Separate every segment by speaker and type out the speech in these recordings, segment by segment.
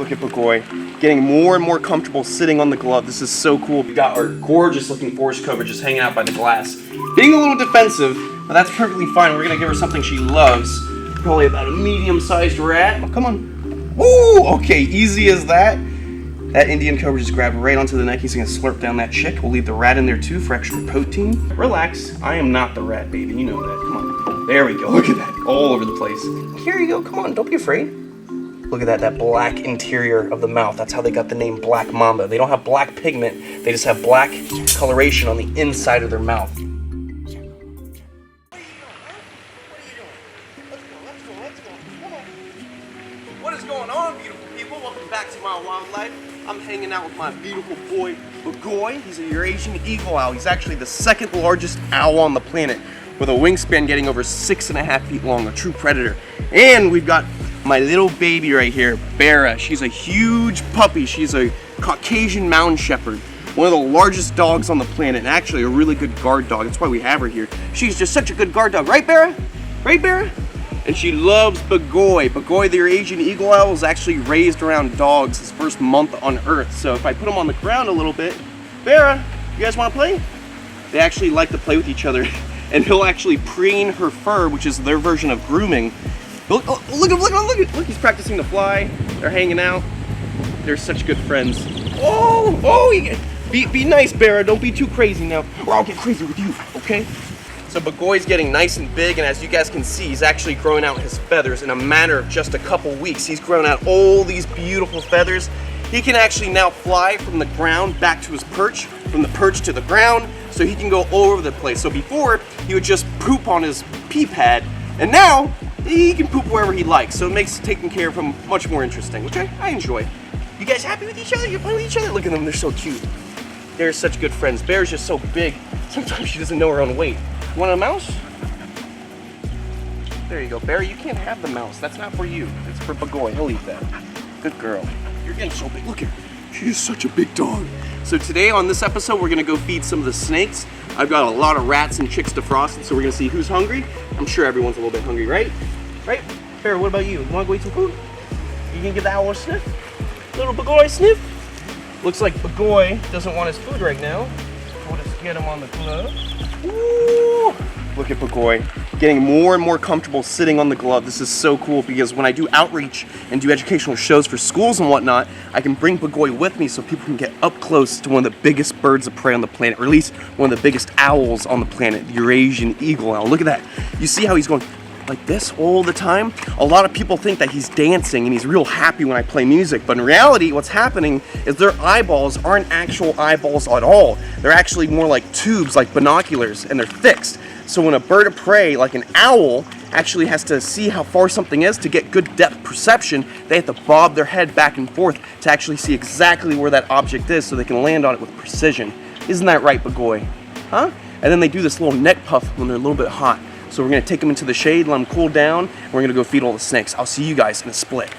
Speaker 1: Look at Bagoy getting more and more comfortable sitting on the glove. This is so cool. We got our gorgeous looking forest cobra just hanging out by the glass. Being a little defensive, but that's perfectly fine. We're gonna give her something she loves. Probably about a medium-sized rat. Oh, come on. Ooh, okay, easy as that. That Indian cobra just grabbed right onto the neck. He's gonna slurp down that chick. We'll leave the rat in there too for extra protein. Relax, I am not the rat, baby. You know that, come on. There we go, look at that, all over the place. Here you go, come on, don't be afraid. Look at that black interior of the mouth. That's how they got the name Black Mamba. They don't have black pigment, they just have black coloration on the inside of their mouth. What is going on, beautiful people? Welcome back to my wildlife. I'm hanging out with my beautiful boy, Bagoy. He's a Eurasian eagle owl. He's actually the second largest owl on the planet, with a wingspan getting over 6.5 feet long, a true predator. And we've got my little baby right here, Bertha. She's a huge puppy. She's a Caucasian mountain shepherd, one of the largest dogs on the planet, and actually a really good guard dog. That's why we have her here. She's just such a good guard dog, right, Bertha? Right, Bertha? And she loves Bagoy. Bagoy, the Eurasian eagle owl, was actually raised around dogs his first month on Earth. So if I put him on the ground a little bit, Bertha, you guys want to play? They actually like to play with each other. And he'll actually preen her fur, which is their version of grooming. Look, oh, look, he's practicing to fly. They're hanging out. They're such good friends. Be nice, Bertha. Don't be too crazy now, or I'll get crazy with you, okay? So Bagoy's getting nice and big, and as you guys can see, he's actually growing out his feathers in a matter of just a couple weeks. He's grown out all these beautiful feathers. He can actually now fly from the ground back to his perch, from the perch to the ground, so he can go all over the place. So before, he would just poop on his pee pad, and now he can poop wherever he likes. So it makes taking care of him much more interesting, which I enjoy. You guys happy with each other? You're playing with each other? Look at them, they're so cute. They're such good friends. Bear's just so big, sometimes she doesn't know her own weight. Want a mouse? There you go, Bear. You can't have the mouse. That's not for you. It's for Bagoy. He'll eat that. Good girl. You're getting so big. Look at her. She is such a big dog. So today on this episode, we're gonna go feed some of the snakes. I've got a lot of rats and chicks defrosted, so we're gonna see who's hungry. I'm sure everyone's a little bit hungry, right? Right? Bear, what about you? You wanna go eat some food? You can give the owl a sniff? Little Bagoy sniff? Looks like Bagoy doesn't want his food right now. We'll just get him on the glove. Ooh. Look at Bagoy getting more and more comfortable sitting on the glove. This is so cool because when I do outreach and do educational shows for schools and whatnot, I can bring Bagoy with me so people can get up close to one of the biggest birds of prey on the planet, or at least one of the biggest owls on the planet, the Eurasian eagle owl. Look at that. You see how he's going like this all the time? A lot of people think that he's dancing and he's real happy when I play music, but in reality what's happening is their eyeballs aren't actual eyeballs at all. They're actually more like tubes, like binoculars, and they're fixed. So when a bird of prey, like an owl, actually has to see how far something is to get good depth perception, they have to bob their head back and forth to actually see exactly where that object is so they can land on it with precision. Isn't that right, Bagoy? Huh? And then they do this little neck puff when they're a little bit hot. So we're gonna take them into the shade, let them cool down, and we're gonna go feed all the snakes. I'll see you guys in a split.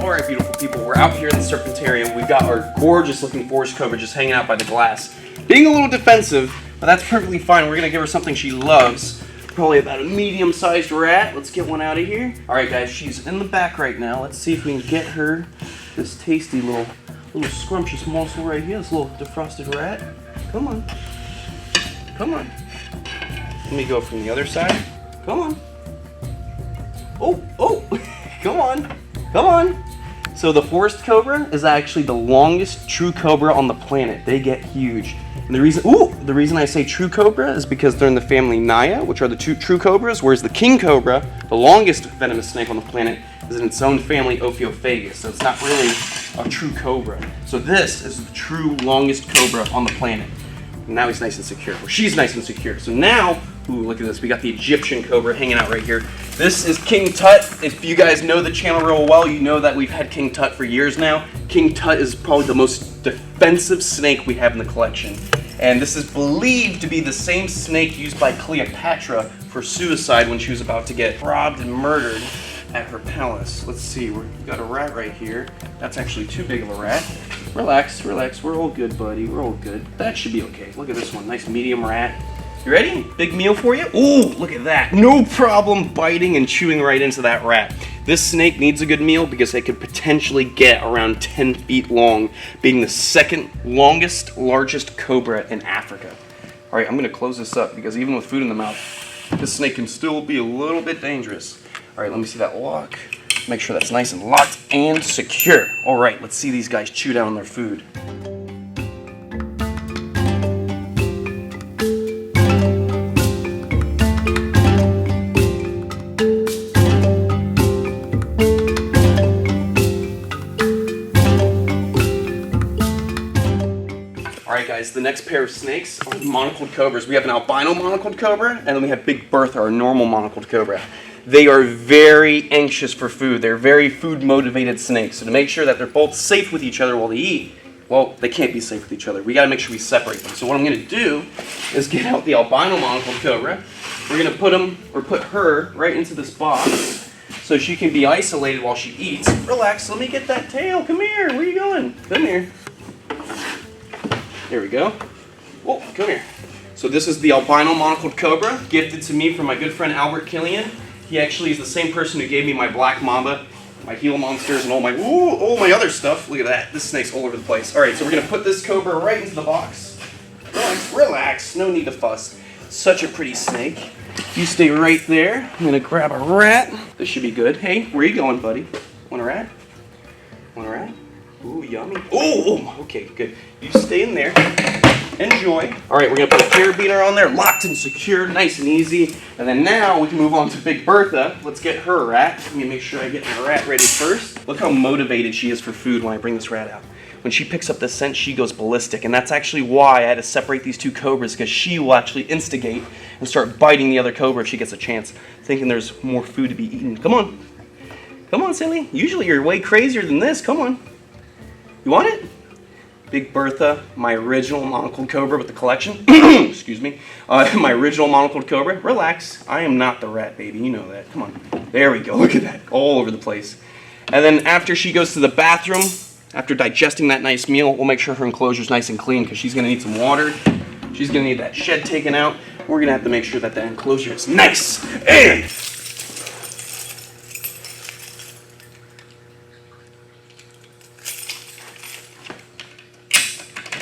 Speaker 1: Alright, beautiful people, we're out here in the Serpentarium. We've got our gorgeous looking forest cobra just hanging out by the glass. Being a little defensive, but that's perfectly fine. We're gonna give her something she loves. Probably about a medium-sized rat. Let's get one out of here. Alright guys, she's in the back right now. Let's see if we can get her this tasty little scrumptious morsel right here, this little defrosted rat. Come on. Come on. Let me go from the other side. Come on. Oh, come on. Come on. So the forest cobra is actually the longest true cobra on the planet. They get huge. And the reason I say true cobra is because they're in the family Naya, which are the two true cobras, whereas the king cobra, the longest venomous snake on the planet, is in its own family, Ophiophagus. So it's not really a true cobra. So this is the true longest cobra on the planet. And now he's nice and secure. Well, she's nice and secure. So now, ooh, look at this. We got the Egyptian cobra hanging out right here. This is King Tut. If you guys know the channel real well, you know that we've had King Tut for years now. King Tut is probably the most defensive snake we have in the collection. And this is believed to be the same snake used by Cleopatra for suicide when she was about to get robbed and murdered at her palace. Let's see, we've got a rat right here. That's actually too big of a rat. Relax, relax, we're all good, buddy, we're all good. That should be okay. Look at this one, nice medium rat. You ready? Big meal for you? Ooh, look at that. No problem biting and chewing right into that rat. This snake needs a good meal because they could potentially get around 10 feet long, being the second longest, largest cobra in Africa. All right, I'm gonna close this up because even with food in the mouth, this snake can still be a little bit dangerous. All right, let me see that lock. Make sure that's nice and locked and secure. All right, let's see these guys chew down their food. Alright guys, the next pair of snakes are monocled cobras. We have an albino monocled cobra, and then we have Big Bertha, our normal monocled cobra. They are very anxious for food. They're very food motivated snakes. So to make sure that they're both safe with each other while they eat, well, they can't be safe with each other. We gotta make sure we separate them. So what I'm gonna do is get out the albino monocled cobra. We're gonna put her right into this box so she can be isolated while she eats. Relax, let me get that tail. Come here, where are you going? Come here. There we go. Whoa, come here. So this is the albino monocled cobra, gifted to me from my good friend Albert Killian. He actually is the same person who gave me my black mamba, my Gila monsters, and all my other stuff. Look at that. This snake's all over the place. All right, so we're gonna put this cobra right into the box. Relax, relax. No need to fuss. Such a pretty snake. You stay right there. I'm gonna grab a rat. This should be good. Hey, where you going, buddy? Want a rat? Want a rat? Ooh, yummy. Oh, okay, good. You stay in there. Enjoy. All right, we're gonna put a carabiner on there, locked and secure, nice and easy. And then now we can move on to Big Bertha. Let's get her a rat. Let me make sure I get my rat ready first. Look how motivated she is for food when I bring this rat out. When she picks up the scent, she goes ballistic. And that's actually why I had to separate these two cobras, because she will actually instigate and start biting the other cobra if she gets a chance, thinking there's more food to be eaten. Come on. Come on, silly. Usually you're way crazier than this. Come on. You want it? Big Bertha, my original monocled cobra with the collection. Excuse me. My original monocled cobra. Relax. I am not the rat, baby. You know that. Come on. There we go. Look at that. All over the place. And then after she goes to the bathroom, after digesting that nice meal, we'll make sure her enclosure is nice and clean because she's going to need some water. She's going to need that shed taken out. We're going to have to make sure that the enclosure is nice and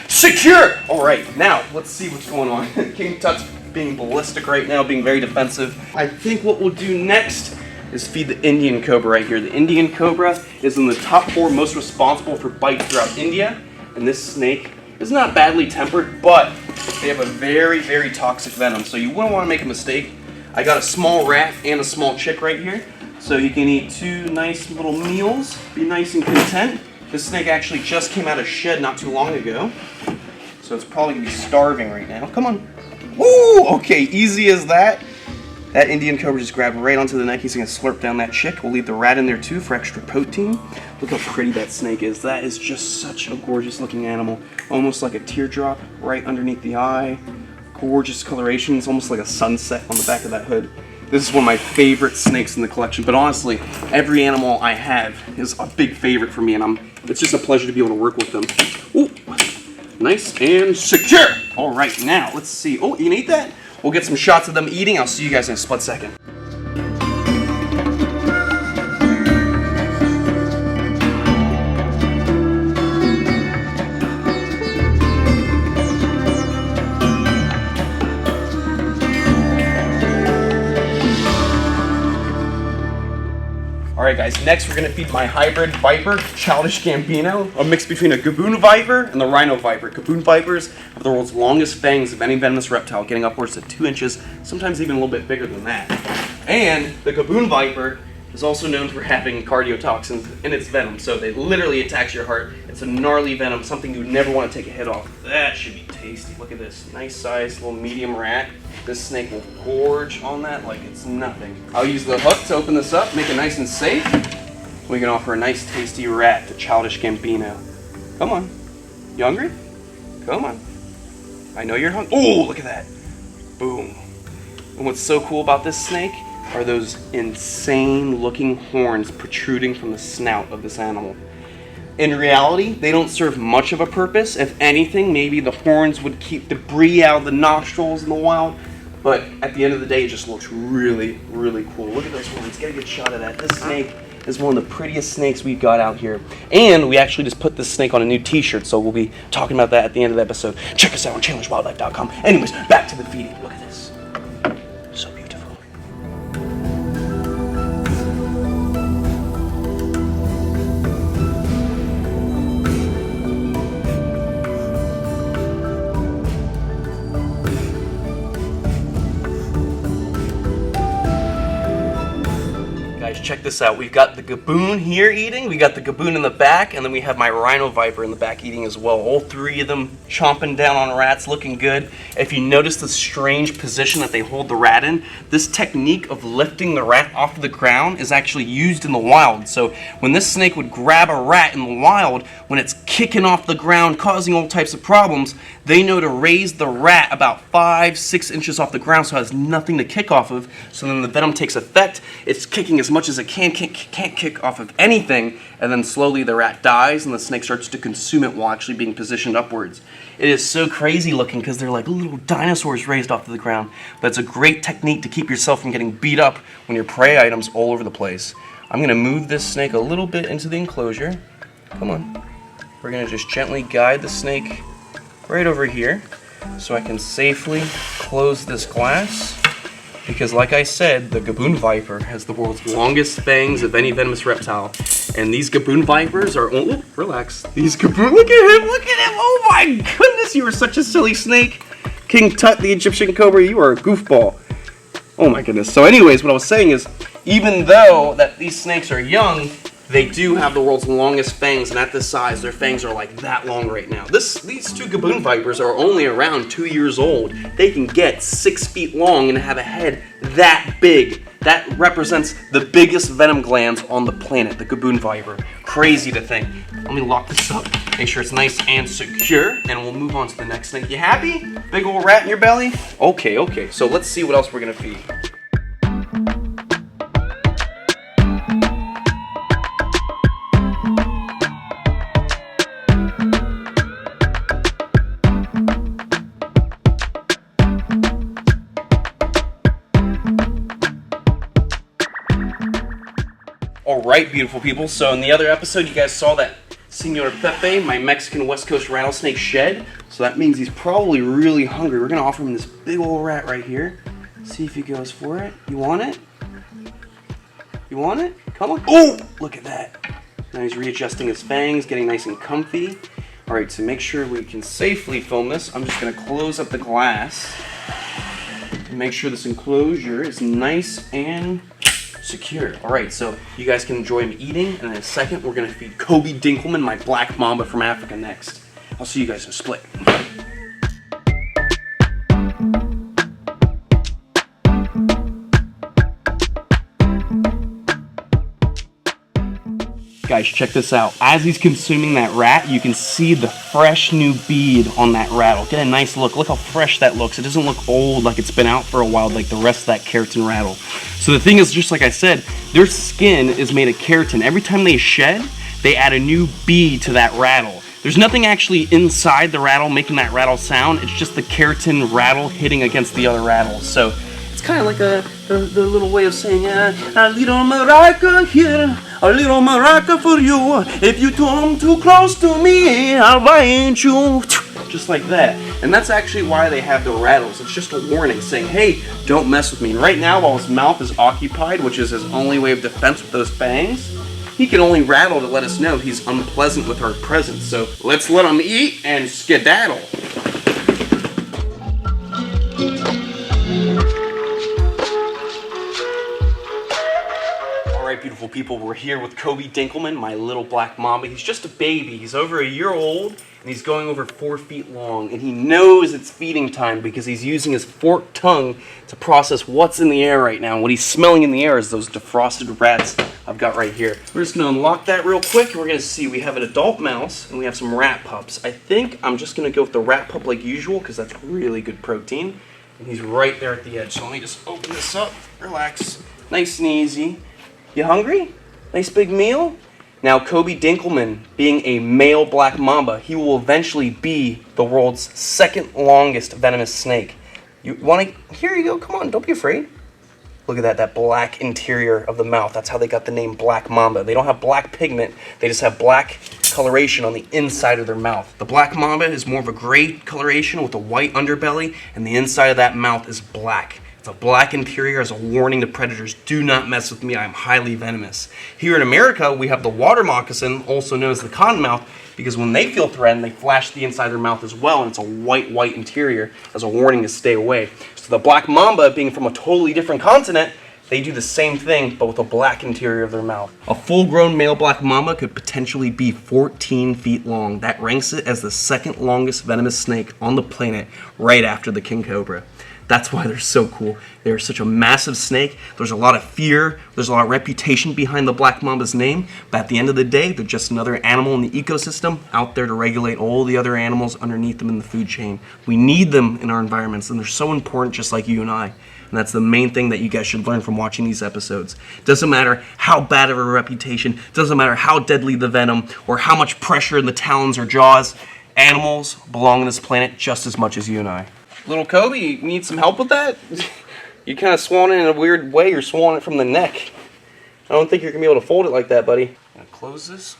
Speaker 1: secure! Alright, now let's see what's going on. King Tut's being ballistic right now, being very defensive. I think what we'll do next is feed the Indian cobra right here. The Indian cobra is in the top 4 most responsible for bites throughout India. And this snake is not badly tempered, but they have a very, very toxic venom. So you wouldn't want to make a mistake. I got a small rat and a small chick right here. So you can eat 2 nice little meals, be nice and content. This snake actually just came out of shed not too long ago. So it's probably gonna be starving right now. Come on. Woo! Okay, easy as that. That Indian cobra just grabbed right onto the neck. He's gonna slurp down that chick. We'll leave the rat in there too for extra protein. Look how pretty that snake is. That is just such a gorgeous looking animal. Almost like a teardrop right underneath the eye. Gorgeous coloration. It's almost like a sunset on the back of that hood. This is one of my favorite snakes in the collection, but honestly, every animal I have is a big favorite for me, and it's just a pleasure to be able to work with them. Ooh, nice and secure. All right, now let's see. Oh, you can eat that? We'll get some shots of them eating. I'll see you guys in a split second. Alright guys, next we're going to feed my hybrid viper, Childish Gambino, a mix between a gaboon viper and the rhino viper. Gaboon vipers have the world's longest fangs of any venomous reptile, getting upwards to 2 inches, sometimes even a little bit bigger than that. And the gaboon viper is also known for having cardiotoxins in its venom, so it literally attacks your heart. It's a gnarly venom, something you never want to take a hit off. That should be tasty. Look at this, nice size little medium rat. This snake will gorge on that like it's nothing. I'll use the hook to open this up, make it nice and safe. We can offer a nice tasty rat to Childish Gambino. Come on, you hungry? Come on. I know you're hungry. Oh, look at that. Boom. And what's so cool about this snake are those insane looking horns protruding from the snout of this animal. In reality, they don't serve much of a purpose. If anything, maybe the horns would keep debris out of the nostrils in the wild. But at the end of the day, it just looks really, really cool. Look at those horns. Get a good shot of that. This snake is one of the prettiest snakes we've got out here. And we actually just put this snake on a new t-shirt, so we'll be talking about that at the end of the episode. Check us out on ChandlersWildlife.com. Anyways, back to the feeding. Look at this. So beautiful. Guys, check this out. We've got the gaboon here eating, we got the gaboon in the back, and then we have my rhino viper in the back eating as well. All three of them chomping down on rats, looking good. If you notice the strange position that they hold the rat in, this technique of lifting the rat off of the ground is actually used in the wild. So when this snake would grab a rat in the wild, when it's kicking off the ground, causing all types of problems, they know to raise the rat about 5-6 inches off the ground so it has nothing to kick off of. So then the venom takes effect. It's kicking as much as it can't kick off of anything, and then slowly the rat dies and the snake starts to consume it while actually being positioned upwards. It is so crazy looking because they're like little dinosaurs raised off of the ground. But it's a great technique to keep yourself from getting beat up when your prey items all over the place. I'm going to move this snake a little bit into the enclosure. Come on. We're going to just gently guide the snake right over here so I can safely close this glass. Because like I said, the gaboon viper has the world's longest fangs of any venomous reptile. And these gaboon vipers are, oh, relax. These gaboon, look at him, oh my goodness, you are such a silly snake. King Tut, the Egyptian cobra, you are a goofball. Oh my goodness. So anyways, what I was saying is, even though that these snakes are young, they do have the world's longest fangs, and at this size, their fangs are like that long right now. These two gaboon vipers are only around 2 years old. They can get 6 feet long and have a head that big. That represents the biggest venom glands on the planet, the gaboon viper. Crazy to think. Let me lock this up, make sure it's nice and secure, and we'll move on to the next snake. You happy? Big old rat in your belly? Okay, so let's see what else we're gonna feed. Alright, beautiful people, so in the other episode you guys saw that Senor Pepe, my Mexican West Coast rattlesnake, shed. So that means he's probably really hungry. We're going to offer him this big old rat right here. See if he goes for it. You want it? You want it? Come on. Oh, look at that. Now he's readjusting his fangs, getting nice and comfy. Alright, to make sure we can safely film this, I'm just going to close up the glass and make sure this enclosure is nice and secure. Alright, so you guys can enjoy him eating, and in a second we're going to feed Kobe Dinkelman, my black mamba from Africa, next. I'll see you guys in a split. Guys, check this out. As he's consuming that rat, you can see the fresh new bead on that rattle. Get a nice look. Look how fresh that looks. It doesn't look old like it's been out for a while like the rest of that keratin rattle. So the thing is, just like I said, their skin is made of keratin. Every time they shed, they add a new bead to that rattle. There's nothing actually inside the rattle making that rattle sound. It's just the keratin rattle hitting against the other rattles. So it's kind of like the little way of saying, a little maraca here, a little maraca for you. If you come too close to me, I'll bite you. Just like that. And that's actually why they have the rattles. It's just a warning saying, hey, don't mess with me. And right now, while his mouth is occupied, which is his only way of defense with those fangs, he can only rattle to let us know he's unpleasant with our presence. So let's let him eat and skedaddle. Alright, beautiful people, we're here with Kobe Dinkelman, my little black mamba. He's just a baby. He's over a year old, and he's going over 4 feet long, and he knows it's feeding time because he's using his forked tongue to process what's in the air right now. And what he's smelling in the air is those defrosted rats I've got right here. We're just gonna unlock that real quick, and we're gonna see we have an adult mouse and we have some rat pups. I think I'm just gonna go with the rat pup like usual because that's really good protein. And he's right there at the edge. So let me just open this up, relax, nice and easy. You hungry? Nice big meal? Now, Kobe Dinkelman, being a male black mamba, he will eventually be the world's second longest venomous snake. You want to? Here you go. Come on, don't be afraid. Look at that black interior of the mouth. That's how they got the name black mamba. They don't have black pigment. They just have black coloration on the inside of their mouth. The black mamba is more of a gray coloration with a white underbelly, and the inside of that mouth is black. It's a black interior as a warning to predators. Do not mess with me. I'm highly venomous. Here in America, we have the water moccasin, also known as the cottonmouth, because when they feel threatened, they flash the inside of their mouth as well, and it's a white interior as a warning to stay away. So the black mamba, being from a totally different continent, they do the same thing, but with a black interior of their mouth. A full-grown male black mamba could potentially be 14 feet long. That ranks it as the second longest venomous snake on the planet, right after the king cobra. That's why they're so cool. They're such a massive snake. There's a lot of fear. There's a lot of reputation behind the black mamba's name. But at the end of the day, they're just another animal in the ecosystem out there to regulate all the other animals underneath them in the food chain. We need them in our environments, and they're so important just like you and I. And that's the main thing that you guys should learn from watching these episodes. Doesn't matter how bad of a reputation, doesn't matter how deadly the venom, or how much pressure in the talons or jaws, animals belong on this planet just as much as you and I. Little Kobe, you need some help with that? You kind of swung it in a weird way. You're swallowing it from the neck. I don't think you're going to be able to fold it like that, buddy. I'm going to close this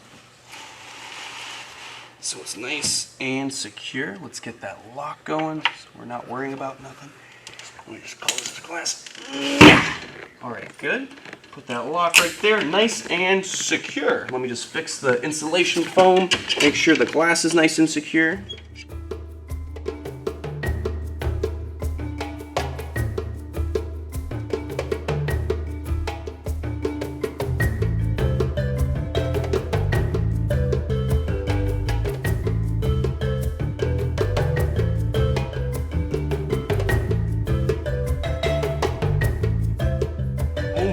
Speaker 1: so it's nice and secure. Let's get that lock going so we're not worrying about nothing. Let me just close the glass. All right, good. Put that lock right there, nice and secure. Let me just fix the insulation foam, make sure the glass is nice and secure.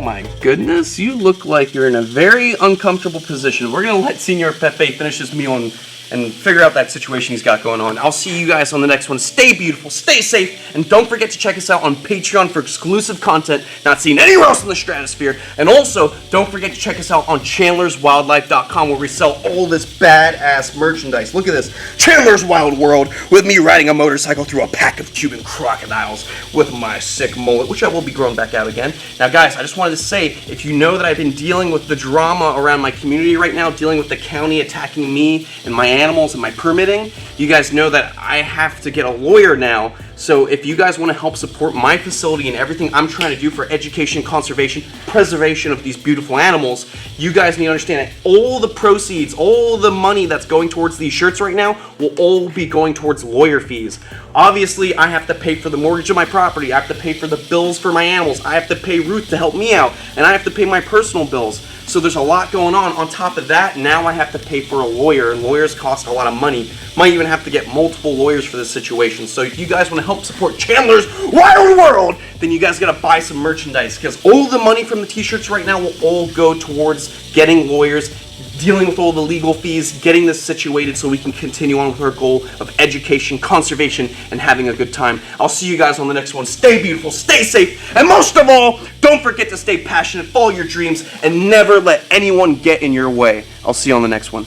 Speaker 1: My goodness, you look like you're in a very uncomfortable position. We're gonna let Senor Pepe finish his meal and figure out that situation he's got going on. I'll see you guys on the next one. Stay beautiful, stay safe, and don't forget to check us out on Patreon for exclusive content not seen anywhere else in the stratosphere. And also, don't forget to check us out on CHANDLER'sWildlife.com where we sell all this badass merchandise. Look at this, Chandler's Wild World, with me riding a motorcycle through a pack of Cuban crocodiles with my sick mullet, which I will be growing back out again. Now guys, I just wanted to say, if you know that I've been dealing with the drama around my community right now, dealing with the county attacking me and my animals and my permitting, you guys know that I have to get a lawyer now. So if you guys want to help support my facility and everything I'm trying to do for education, conservation, preservation of these beautiful animals, you guys need to understand that all the proceeds, all the money that's going towards these shirts right now will all be going towards lawyer fees. Obviously, I have to pay for the mortgage of my property, I have to pay for the bills for my animals, I have to pay Ruth to help me out, and I have to pay my personal bills. So there's a lot going on. On top of that, now I have to pay for a lawyer, and lawyers cost a lot of money. Might even have to get multiple lawyers for this situation. So if you guys want to help support Chandler's Wild World, then you guys gotta buy some merchandise, because all the money from the t-shirts right now will all go towards getting lawyers, dealing with all the legal fees, getting this situated so we can continue on with our goal of education, conservation, and having a good time. I'll see you guys on the next one. Stay beautiful, stay safe, and most of all, don't forget to stay passionate, follow your dreams, and never let anyone get in your way. I'll see you on the next one.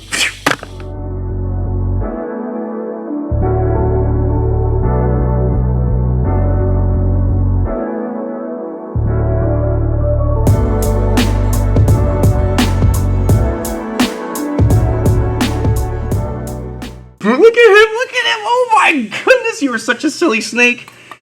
Speaker 1: Look at him, oh my goodness, you were such a silly snake.